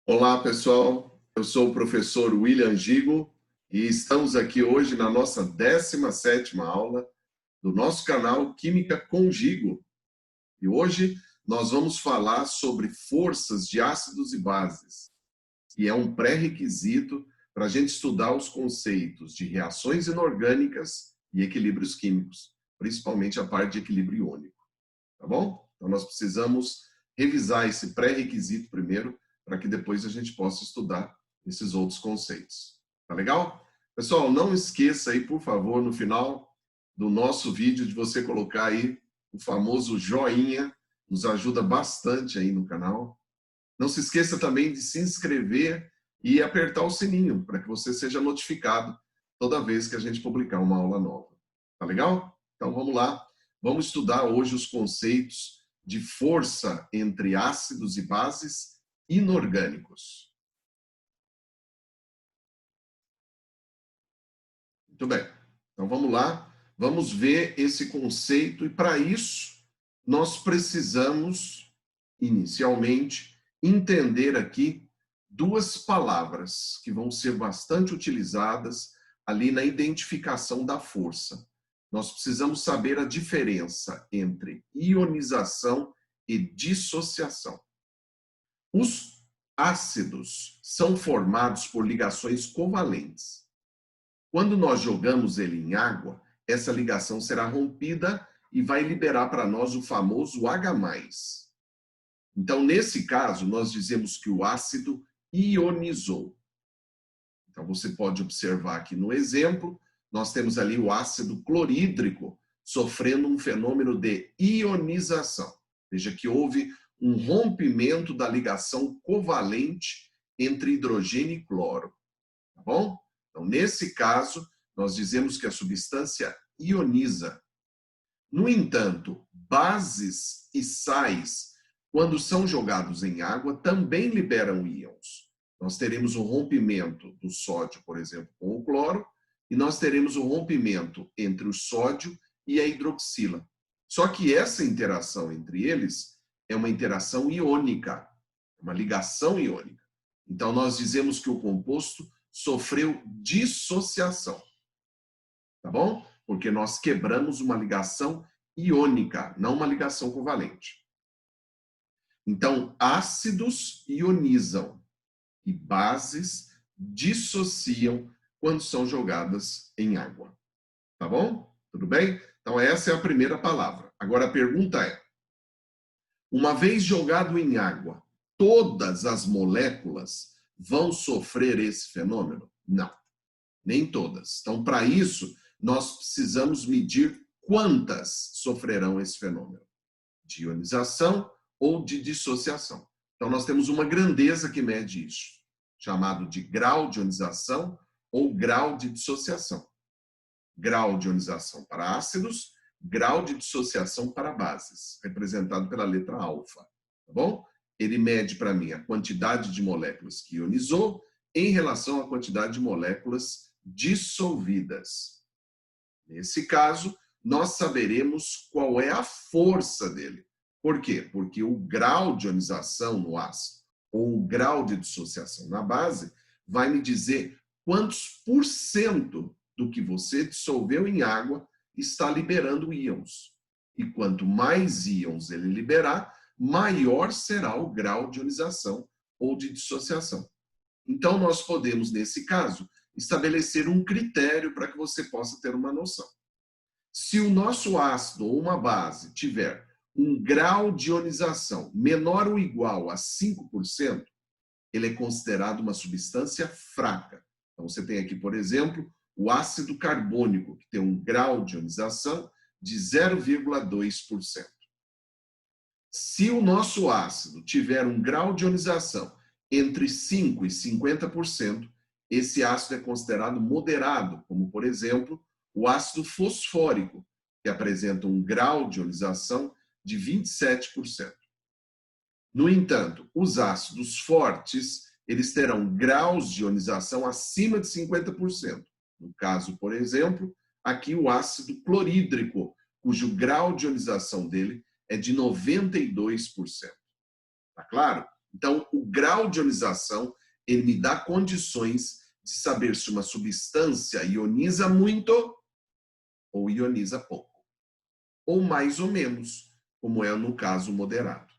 Olá, pessoal. Eu sou o professor William Gigo e estamos aqui hoje na nossa 17ª aula do nosso canal Química com Gigo. E hoje nós vamos falar sobre forças de ácidos e bases, que é um pré-requisito para a gente estudar os conceitos de reações inorgânicas e equilíbrios químicos, principalmente a parte de equilíbrio iônico. Tá bom? Então nós precisamos revisar esse pré-requisito primeiro, para que depois a gente possa estudar esses outros conceitos. Tá legal? Pessoal, não esqueça aí, por favor, no final do nosso vídeo, de você colocar aí o famoso joinha, nos ajuda bastante aí no canal. Não se esqueça também de se inscrever e apertar o sininho, para que você seja notificado toda vez que a gente publicar uma aula nova. Tá legal? Então vamos lá. Vamos estudar hoje os conceitos de força entre ácidos e bases inorgânicos. Muito bem. Então vamos lá. Vamos ver esse conceito e para isso nós precisamos inicialmente entender aqui duas palavras que vão ser bastante utilizadas ali na identificação da força. Nós precisamos saber a diferença entre ionização e dissociação. Os ácidos são formados por ligações covalentes. Quando nós jogamos ele em água, essa ligação será rompida e vai liberar para nós o famoso H+. Então, nesse caso, nós dizemos que o ácido ionizou. Então, você pode observar aqui no exemplo, nós temos ali o ácido clorídrico sofrendo um fenômeno de ionização. Veja que houve um rompimento da ligação covalente entre hidrogênio e cloro. Tá bom? Então, nesse caso, nós dizemos que a substância ioniza. No entanto, bases e sais, quando são jogados em água, também liberam íons. Nós teremos um rompimento do sódio, por exemplo, com o cloro, e nós teremos um rompimento entre o sódio e a hidroxila. Só que essa interação entre eles é uma interação iônica, uma ligação iônica. Então, nós dizemos que o composto sofreu dissociação. Tá bom? Porque nós quebramos uma ligação iônica, não uma ligação covalente. Então, ácidos ionizam e bases dissociam quando são jogadas em água. Tá bom? Tudo bem? Então, essa é a primeira palavra. Agora, a pergunta é: uma vez jogado em água, todas as moléculas vão sofrer esse fenômeno? Não, nem todas. Então, para isso, nós precisamos medir quantas sofrerão esse fenômeno de ionização ou de dissociação. Então, nós temos uma grandeza que mede isso, chamado de grau de ionização ou grau de dissociação. Grau de ionização para ácidos, grau de dissociação para bases, representado pela letra alfa. Tá bom? Ele mede para mim a quantidade de moléculas que ionizou em relação à quantidade de moléculas dissolvidas. Nesse caso, nós saberemos qual é a força dele. Por quê? Porque o grau de ionização no ácido ou o grau de dissociação na base vai me dizer quantos por cento do que você dissolveu em água está liberando íons. E quanto mais íons ele liberar, maior será o grau de ionização ou de dissociação. Então, nós podemos, nesse caso, estabelecer um critério para que você possa ter uma noção. Se o nosso ácido ou uma base tiver um grau de ionização menor ou igual a 5%, ele é considerado uma substância fraca. Então, você tem aqui, por exemplo, o ácido carbônico, que tem um grau de ionização de 0,2%. Se o nosso ácido tiver um grau de ionização entre 5% e 50%, esse ácido é considerado moderado, como, por exemplo, o ácido fosfórico, que apresenta um grau de ionização de 27%. No entanto, os ácidos fortes, eles terão graus de ionização acima de 50%. No caso, por exemplo, aqui o ácido clorídrico, cujo grau de ionização dele é de 92%. Tá claro? Então, o grau de ionização, ele me dá condições de saber se uma substância ioniza muito ou ioniza pouco. Ou mais ou menos, como é no caso moderado.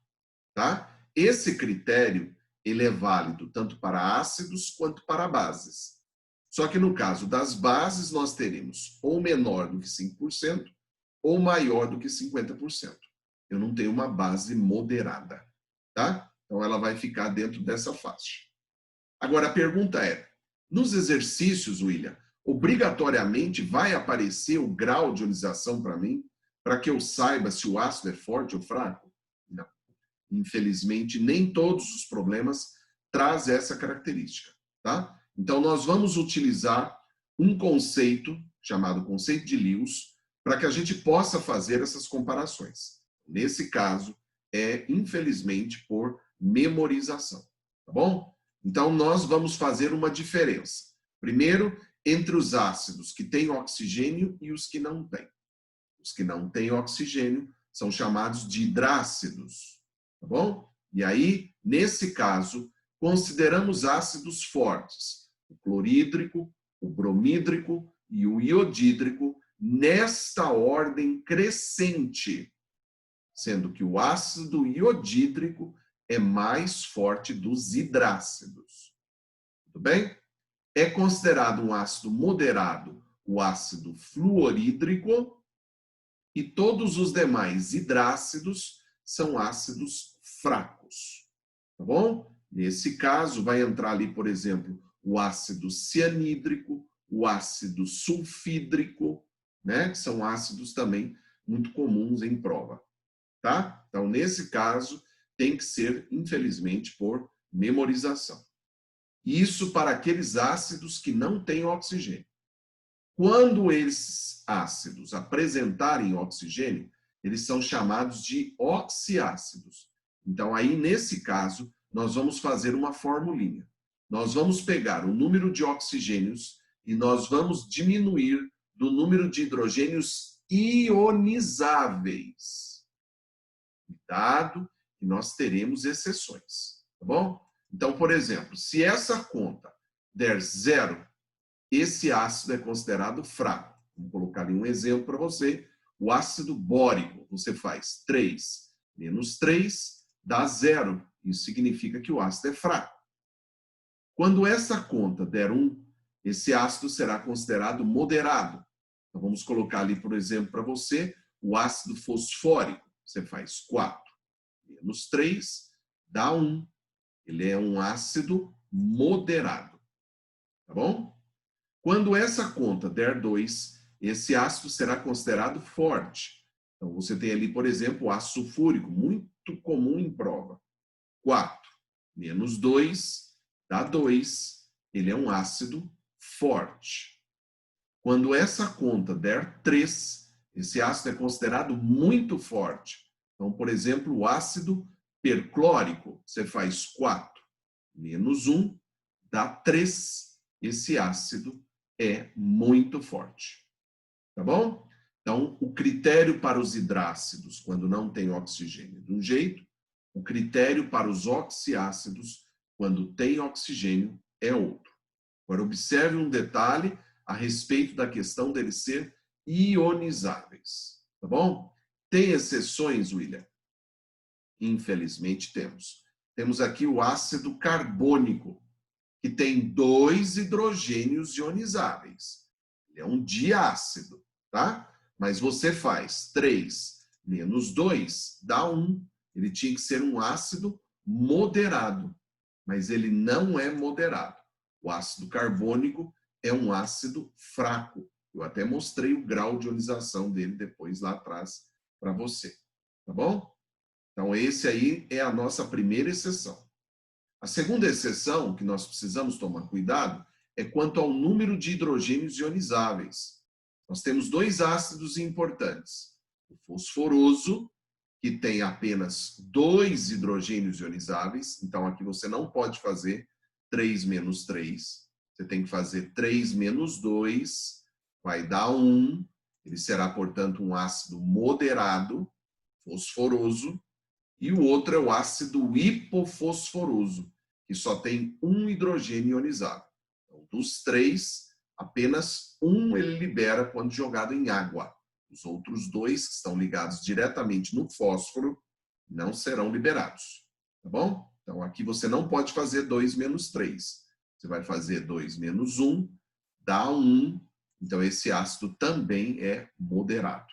Tá? Esse critério, ele é válido tanto para ácidos quanto para bases. Só que no caso das bases, nós teremos ou menor do que 5% ou maior do que 50%. Eu não tenho uma base moderada. Tá? Então, ela vai ficar dentro dessa faixa. Agora, a pergunta é, nos exercícios, William, obrigatoriamente vai aparecer o grau de ionização para mim, para que eu saiba se o ácido é forte ou fraco? Não. Infelizmente, nem todos os problemas trazem essa característica. Tá? Então, nós vamos utilizar um conceito, chamado conceito de Lewis, para que a gente possa fazer essas comparações. Nesse caso, é, infelizmente, por memorização. Tá bom? Então, nós vamos fazer uma diferença. Primeiro, entre os ácidos que têm oxigênio e os que não têm. Os que não têm oxigênio são chamados de hidrácidos. Tá bom? E aí, nesse caso, consideramos ácidos fortes. O clorídrico, o bromídrico e o iodídrico nesta ordem crescente. Sendo que o ácido iodídrico é mais forte dos hidrácidos. Tudo bem? É considerado um ácido moderado o ácido fluorídrico e todos os demais hidrácidos são ácidos fracos. Tá bom? Nesse caso, vai entrar ali, por exemplo, o ácido cianídrico, o ácido sulfídrico, né? Que são ácidos também muito comuns em prova. Tá? Então, nesse caso, tem que ser, infelizmente, por memorização. Isso para aqueles ácidos que não têm oxigênio. Quando esses ácidos apresentarem oxigênio, eles são chamados de oxiácidos. Então, aí, nesse caso, nós vamos fazer uma formulinha. Nós vamos pegar o número de oxigênios e nós vamos diminuir do número de hidrogênios ionizáveis. Cuidado, que nós teremos exceções, tá bom? Então, por exemplo, se essa conta der 0, esse ácido é considerado fraco. Vamos colocar ali um exemplo para você. O ácido bórico, você faz 3 menos 3 dá 0. Isso significa que o ácido é fraco. Quando essa conta der 1, esse ácido será considerado moderado. Então, vamos colocar ali, por exemplo, para você, o ácido fosfórico. Você faz 4 menos 3 dá 1. Ele é um ácido moderado. Tá bom? Quando essa conta der 2, esse ácido será considerado forte. Então, você tem ali, por exemplo, o ácido sulfúrico, muito comum em prova. 4 menos 2 dá 2. Ele é um ácido forte. Quando essa conta der 3, esse ácido é considerado muito forte. Então, por exemplo, o ácido perclórico, você faz 4 menos 1 dá 3. Esse ácido é muito forte. Tá bom? Então, o critério para os hidrácidos, quando não tem oxigênio, de um jeito, o critério para os oxiácidos, quando tem oxigênio, é outro. Agora, observe um detalhe a respeito da questão deles ser ionizáveis. Tá bom? Tem exceções, William? Infelizmente temos. Temos aqui o ácido carbônico, que tem 2 hidrogênios ionizáveis. Ele é um diácido, tá? Mas você faz 3 menos 2 dá 1. Ele tinha que ser um ácido moderado, mas ele não é moderado. O ácido carbônico é um ácido fraco. Eu até mostrei o grau de ionização dele depois lá atrás para você. Tá bom? Então, esse aí é a nossa primeira exceção. A segunda exceção que nós precisamos tomar cuidado é quanto ao número de hidrogênios ionizáveis. Nós temos 2 ácidos importantes. O fosforoso, que tem apenas 2 hidrogênios ionizáveis. Então, aqui você não pode fazer 3 menos 3. Você tem que fazer 3 menos 2, vai dar 1. Ele será, portanto, um ácido moderado, fosforoso. e o outro é o ácido hipofosforoso, que só tem um hidrogênio ionizado. Então, dos três, apenas um ele libera quando jogado em água. Os outros dois, que estão ligados diretamente no fósforo, não serão liberados. Tá bom? Então, aqui você não pode fazer 2 menos 3. Você vai fazer 2 menos 1, dá 1. Então, esse ácido também é moderado.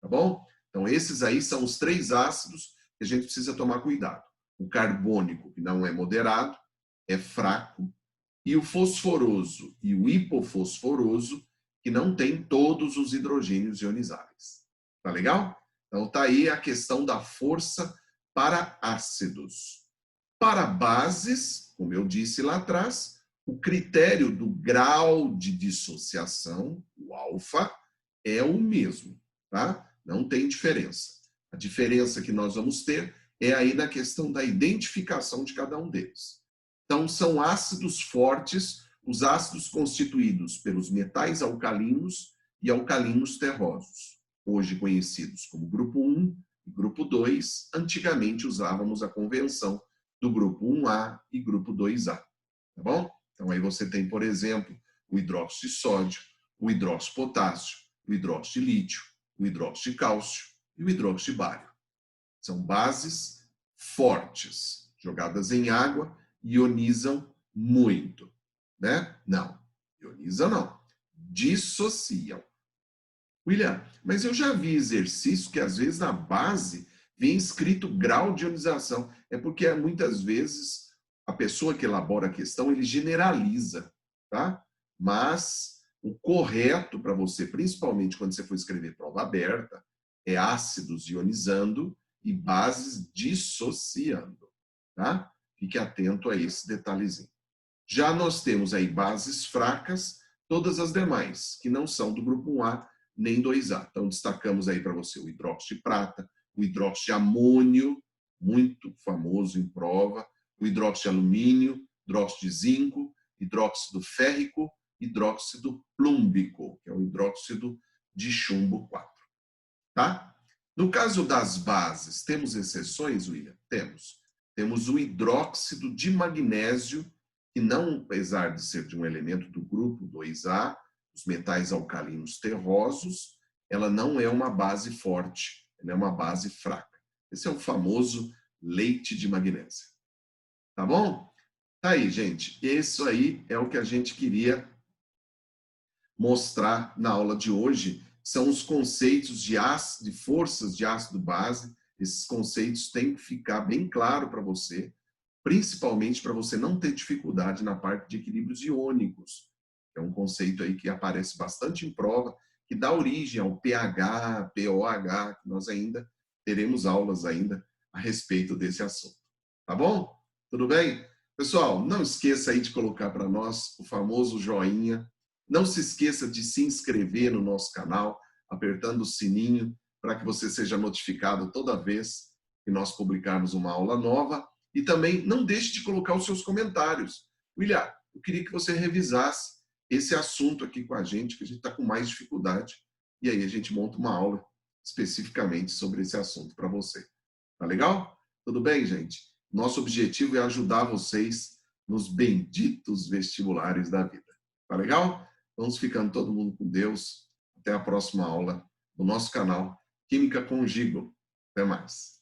Tá bom? Então, esses aí são os 3 ácidos que a gente precisa tomar cuidado. O carbônico, que não é moderado, é fraco. E o fosforoso e o hipofosforoso, que não tem todos os hidrogênios ionizáveis. Tá legal? Então, tá aí a questão da força para ácidos. Para bases, como eu disse lá atrás, o critério do grau de dissociação, o alfa, é o mesmo, tá? Não tem diferença. A diferença que nós vamos ter é aí na questão da identificação de cada um deles. Então, são ácidos fortes, os ácidos constituídos pelos metais alcalinos e alcalinos terrosos, hoje conhecidos como grupo 1 e grupo 2. Antigamente usávamos a convenção do grupo 1A e grupo 2A, tá bom? Então, aí você tem, por exemplo, o hidróxido de sódio, o hidróxido de potássio, o hidróxido de lítio, o hidróxido de cálcio e o hidróxido de bário. São bases fortes, jogadas em água, ionizam muito, né? Não, ionizam não, dissociam. William, mas eu já vi exercício que às vezes na base vem escrito grau de ionização. É porque muitas vezes a pessoa que elabora a questão, ele generaliza, tá? Mas o correto para você, principalmente quando você for escrever prova aberta, é ácidos ionizando e bases dissociando, tá? Fique atento a esse detalhezinho. Já nós temos aí bases fracas, todas as demais, que não são do grupo 1A nem 2A. Então, destacamos aí para você o hidróxido de prata, o hidróxido de amônio, muito famoso em prova, o hidróxido de alumínio, hidróxido de zinco, hidróxido férrico, hidróxido plúmbico, que é o hidróxido de chumbo 4. Tá? No caso das bases, temos exceções, William? Temos. Temos o hidróxido de magnésio, que não, apesar de ser de um elemento do grupo 2A, os metais alcalinos terrosos, ela não é uma base forte, ela é uma base fraca. Esse é o famoso leite de magnésio. Tá bom? Tá aí, gente. Isso aí é o que a gente queria mostrar na aula de hoje. São os conceitos de forças de ácido base. Esses conceitos têm que ficar bem claro para você, principalmente para você não ter dificuldade na parte de equilíbrios iônicos. É um conceito aí que aparece bastante em prova, que dá origem ao pH, POH, que nós ainda teremos aulas ainda a respeito desse assunto. Tá bom? Tudo bem? Pessoal, não esqueça aí de colocar para nós o famoso joinha. Não se esqueça de se inscrever no nosso canal, apertando o sininho, para que você seja notificado toda vez que nós publicarmos uma aula nova. E também não deixe de colocar os seus comentários. William, eu queria que você revisasse esse assunto aqui com a gente, que a gente está com mais dificuldade. E aí a gente monta uma aula especificamente sobre esse assunto para você. Tá legal? Tudo bem, gente? Nosso objetivo é ajudar vocês nos benditos vestibulares da vida. Tá legal? Vamos ficando todo mundo com Deus. Até a próxima aula do nosso canal Química com Gigo. Até mais.